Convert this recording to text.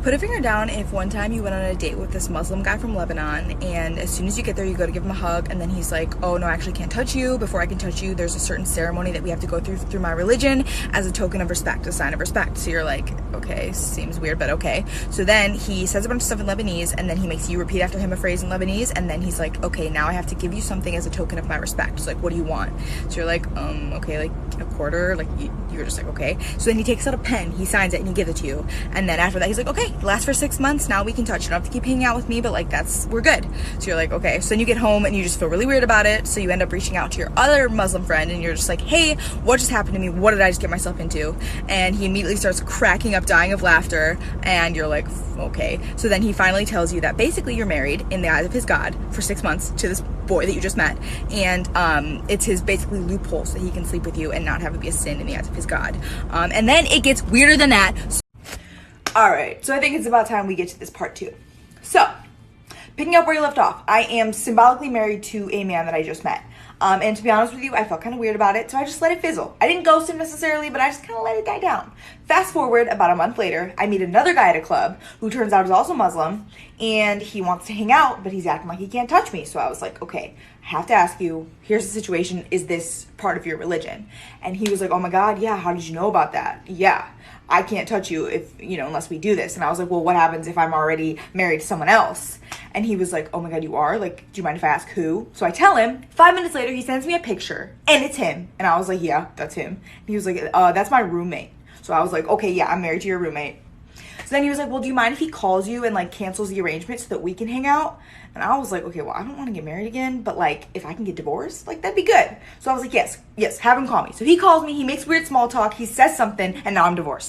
Put a finger down if one time you went on a date with this Muslim guy from Lebanon, and as soon as you get there, you go to give him a hug, and then he's like, oh no, I actually can't touch you. Before I can touch you, there's a certain ceremony that we have to go through my religion as a token of respect, a sign of respect. So you're like, okay, seems weird, but okay. So then he says a bunch of stuff in Lebanese, and then he makes you repeat after him a phrase in Lebanese, and then he's like, okay, now I have to give you something as a token of my respect. So like, what do you want? So you're like, okay, like a quarter, like you're just like, okay. So then he takes out a pen, he signs it, and he gives it to you. And then after that, he's like, okay, last for 6 months, now we can touch. You don't have to keep hanging out with me, but like we're good. So you're like, okay. So then you get home and you just feel really weird about it. So you end up reaching out to your other Muslim friend and you're just like, hey, what just happened to me? What did I just get myself into? And he immediately starts cracking up, dying of laughter. And you're like, okay. So then he finally tells you that basically you're married in the eyes of his God for 6 months to this boy that you just met. And it's his basically loophole so he can sleep with you and not have it be a sin in the eyes of his God. And then it gets weirder than that. Alright, so I think it's about time we get to this part 2. So, picking up where you left off, I am symbolically married to a man that I just met. And to be honest with you, I felt kind of weird about it, so I just let it fizzle. I didn't ghost him necessarily, but I just kind of let it die down. Fast forward, about a month later, I meet another guy at a club who turns out is also Muslim, and he wants to hang out, but he's acting like he can't touch me. So I was like, okay, I have to ask you, here's the situation, is this part of your religion? And he was like, oh my God, yeah, how did you know about that? Yeah, I can't touch you if, unless we do this. And I was like, well, what happens if I'm already married to someone else? And he was like, oh my God, you are? Like, do you mind if I ask who? So I tell him. 5 minutes later, he sends me a picture, and it's him. And I was like, yeah, that's him. And he was like, that's my roommate. So I was like, okay, yeah, I'm married to your roommate. So then he was like, well, do you mind if he calls you and like cancels the arrangement so that we can hang out? And I was like, okay, well, I don't want to get married again, but like if I can get divorced, like that'd be good. So I was like, yes, have him call me. So he calls me, he makes weird small talk, he says something, and now I'm divorced.